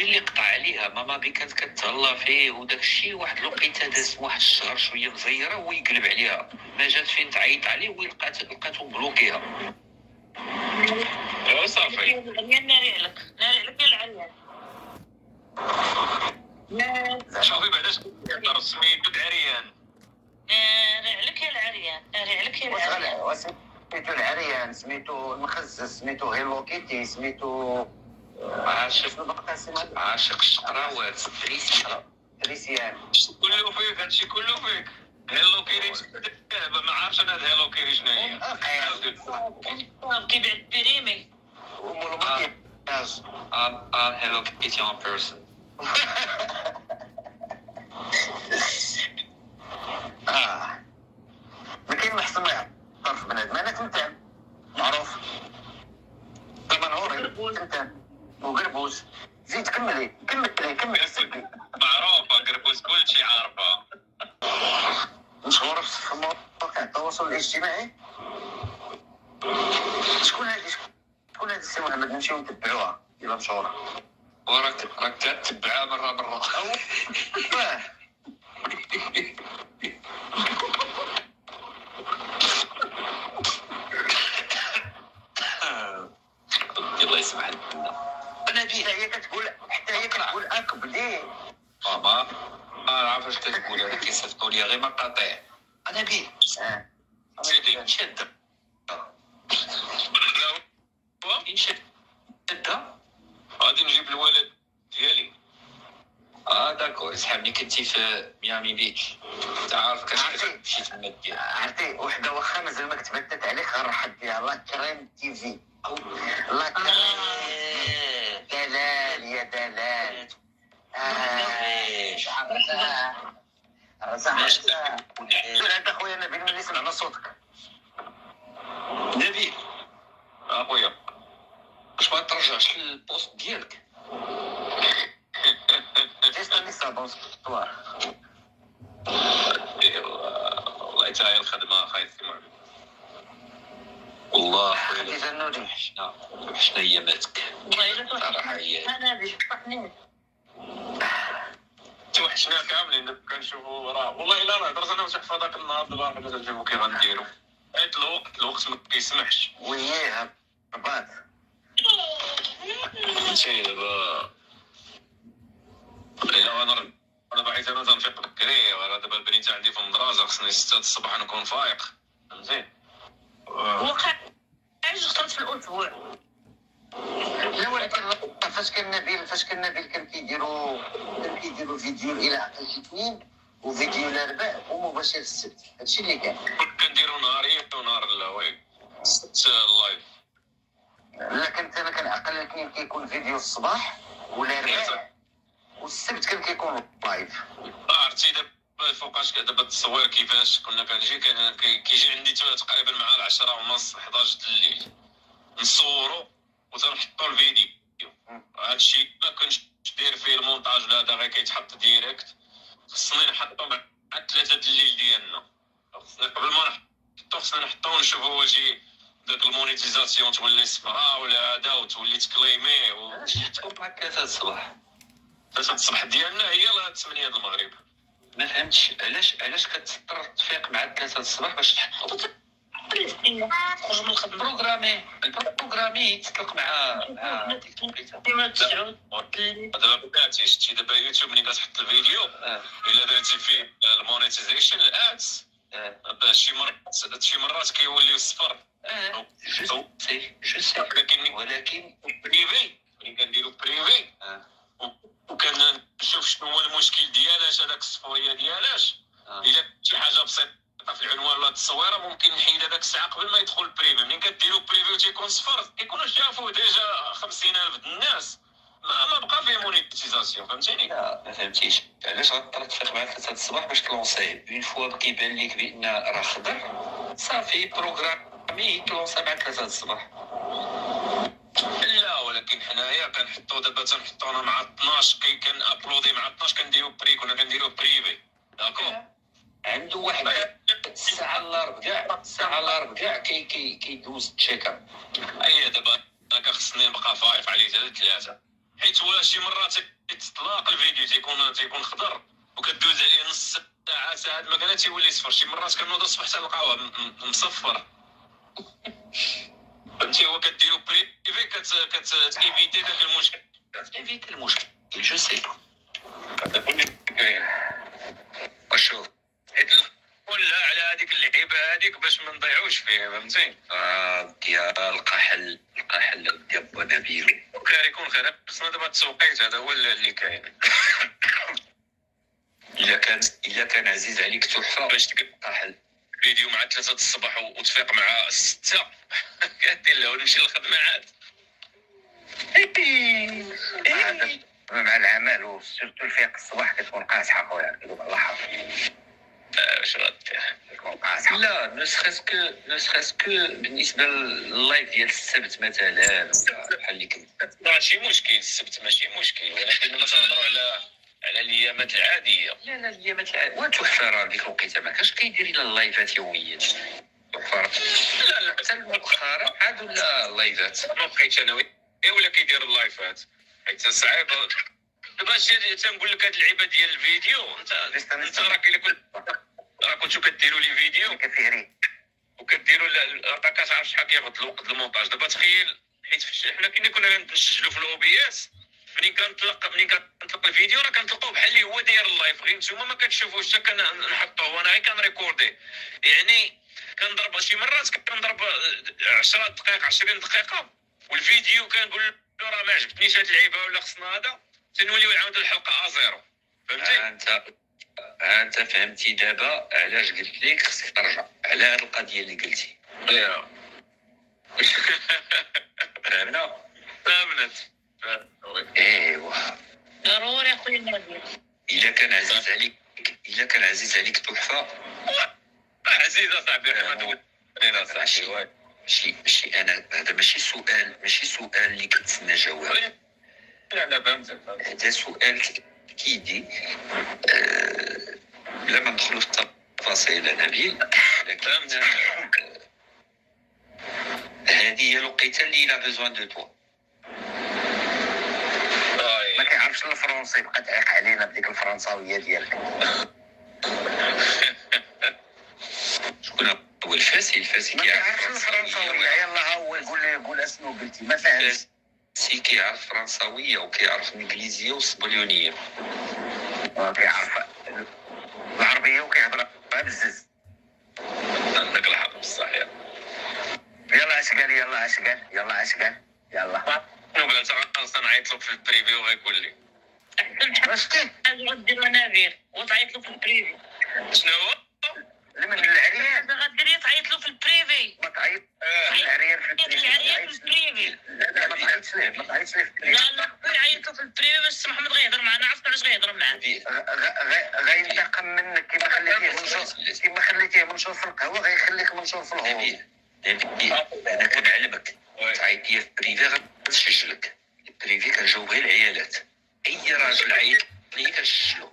بي اللي قطع عليها، ماما بي كانت كتهلا فيه وداك الشيء. واحد الوقيته داز واحد الشهر شويه مزيره ويقلب عليها، ما جات فين تعيط عليه ولقاتو بلوكيها. صافي ناري عليك يا العريان. شوفي بعدا شكون سميتو العريان. ناري عليك يا العريان، ناري عليك يا العريان. سميتو العريان، سميتو المخزز، سميتو هيلو كيتي، سميتو عاشق الشقراوات تريسيان. كله فيك، هادشي كله فيك. هيلو كيري ما عارفش انا هاد هيلو كيري شنو هي. كيبيع البريمي هيلو كيتي اون بيرسون. ما كاين ما احسن ما يعرف بنادم. انا تمتام معروف طمنهوري تمتام وقربوز. زيد كملي السبي. معروفه قربوز كلشي عارفه. مشهوره في مواقع التواصل الاجتماعي. شكون هذا السي محمد؟ نمشيو نتبعوها الا مشهوره. وراك كتبعها مره. الله يسمح لنا. انا بيه حتى هي كتقول اكبدي ماما انا عارف اش كتقول. هذا كيصيفطوا لي غير مقاطع. انا بيه سيدي شد غادي نجيب الولد ديالي. داكور. سحابني كنتي في ميامي بيتش، تعرف كنمشي تما ديال عرفتي وحده واخا مازال ما كتبدلت عليك غنرحب بها لا كريم تي في. لا كريم دلال يا دلال. عرفتها انت اخويا نبيل ملي سمعنا صوتك. نبيل اخويا واش ما ترجعش للبوست ديالك؟ جيستني صابون سطوار. والله حتى هي الخدمه خايف كما والله خدي زنودي. وحشنا اياماتك والله الا صراحه. هي انا بيشطحني توحشنا كاملين كنشوفوا راه. والله الا نهضرت انا وتحفه داك النهار دابا حنا كنشوفوا كي غنديروا. حيت الوقت ما كيسمحش. وياه رباط فهمتيني. دابا الا انا بغيت انا تنفيق بكري، وراه دابا البنيت عندي في المدرسه خصني 6 الصباح نكون فايق. فهمتي وقع علاش اخترت في الاسبوع. لا ولكن فاش كان نبيل كان كيديروا فيديو الى عقل الاثنين وفيديو الاربعاء ومباشر السبت. هادشي اللي كان كنديروا نهارين ونهار اللايف. لا كنت انا كنعقل الاثنين كيكون فيديو الصباح والاربعاء والسبت كان كيكون لايف. عرفتي دابا فوقاش دابا التصوير كيفاش كنا كنجي كيجي عندي تقريبا مع 10:30 11 د الليل نصورو وتنحطو الفيديو. هادشي ما كنتش داير فيه المونتاج ولا هذا غير كيتحط ديريكت. خصني نحطو مع 3 د الليل ديالنا. خصني قبل ما خصنا نحطو ونشوفو واش داك المونيتيزاسيون تولي صفرا ولا هذا وتولي تكليمي تكون مع 3 الصباح. 3 الصباح ديالنا هي ل 8 د المغرب. ما فهمتش علاش كتضطر تفيق مع 3 الصباح باش تحطو خرج من الخدمه البروغرامي يتطلق مع ديك التوقيته. دابا بقاتي شتي دابا يوتيوب ملي كتحط الفيديو الا درتي فيه المونيتيزيشن الادز شي مرات كيوليو صفر. جو سي ولكن بريفي ملي كنديرو بريفي وكنشوف شنو هو المشكل ديالاش هذاك الصفوريه ديالاش. الا شي حاجه بسيطه في العنوان ولا التصويره ممكن نحيد هذاك الساعه قبل ما يدخل البريفي. ملي كديروا بريفي وتيكون صفر كيكونوا شافوه ديجا 50,000 د الناس ما بقى فيه مونيتيزاسيون. فهمتيني؟ لا ما فهمتيش علاش غتضطر تفيق مع 3 الصباح باش تلونسي. اون فوا كيبان لك بان راه خضر صافي بروغرامي تلونسا مع 3 الصباح. لا ولكن حنايا كنحطو دابا تنحطونا مع 12 كان ابلودي مع 12 كنديرو كنا كنديرو بريفي. داكو عنده واحد الساعه الاربع كاع كيدوز تشيكا. دابا انا خصني نبقى فايق عليه حتى 3 حيت هو شي مرات تطلاق الفيديو تيكون خضر وكدوز عليه نص ساعه ساعه ما كان تيولي صفر. شي مرات كنوض الصبح تلقاوه مصفر. فهمتي هو كديرو بريفي كتيفيتي داك المشكل. كتيفيتي المشكل جو سي وشوف حيت ولا على هذيك اللعيبه هذيك باش ما نضيعوش فيه فهمتي. ديال القحل ديال ابو نبيل وكان يكون خير. خصنا دابا التوقيت هذا هو اللي كاين. الا كان عزيز عليك تحفه باش تقحل فيديو مع 3 الصباح وتفيق مع 6 كدير له نمشي للخدمه عاد. مع العمل وسيرتو الفيق الصباح كتكون قاصحه خويا الله يحفظك. واش غادير كتكون قاصحه. لا نسخسكو بالنسبه لللايف ديال السبت مثلا بحال اللي كنت ماشي مشكل. السبت ماشي مشكل ولكن ملي تنهضروا على الايامات العاديه. لا الايامات العاديه وتحفه راه ديك الوقيته ما كانش كيدير الا اللايفات يوميا. تحفه لا حتى مؤخرا عاد ولا اللايفات ما بقيتش انا ولا كيدير اللايفات حيت صعيب. دابا تنقول لك هاد اللعيبه ديال الفيديو انت راه كنتو كديروا لي فيديو كفيري وكديروا راك كتعرف شحال كياخذ الوقت المونتاج. دابا تخيل حيت حنا كنا كنسجلوا في الاو بي اس منين كنطلق الفيديو راه كنطلقوه بحال اللي هو داير اللايف غير نتوما ما كتشوفوش حتى كنحطوه وانا غير كنريكوردي. يعني كنضرب شي مرات كنضرب 10 دقائق 20 دقيقه والفيديو كنقول له راه ما عجبتنيش هاد اللعيبه ولا خصنا هذا تنوليو نعاودوا الحلقه ازيرو. فهمتي انت فهمتي دابا علاش قلت لك خصك ترجع على هاد القضيه اللي قلتي. فهمت ايوا ضروري اخويا نبيل. الا كان عزيز عليك تحفه عزيز اصاحبي ما دوينا صاحبي. ماشي انا هذا ماشي سؤال اللي كنتسنى جواب. لا فهمت هذا سؤال كيدي بلا ما ندخلوا في التفاصيل نبيل. لكن هذه هي الوقيته اللي لا بيزوان دو توا. ما كيعرفش الفرنسي بقى تعيق علينا بديك الفرنساويه ديالك. شكون هو الفاسي ما كيعرفش الفرنساويه. يلا ها هو يقول اسمو قلتي ما فهمش. سي كيعرف فرنساويه وكيعرف انجليزيه واسبانيونيه كيعرف العربيه وكيهضر بزز. عندك الحق بصح. يلا اش قال يلا شنو قال؟ تنعيط له في البريفي وغيقول لي واش كاين غديروا نبيل وتعيط له في البريفي. شنو هو؟ من العريان غدير تعيط له في البريفي. ما تعيط العريان في البريفي. لا ما تعيطش ليه في البريفي. لا يعيط له في البريفي باش محمد غيهضر معنا. عرفت علاش غيهضر معنا؟ غينتقم منك كما خليتيه منشور في القهوه غيخليك منشور في الهول. انا كنعلمك تعيط ليا في البريفي غتسجلك. البريفي كنجاوب غير العيالات. اي راجل عيط لي كنسجلو.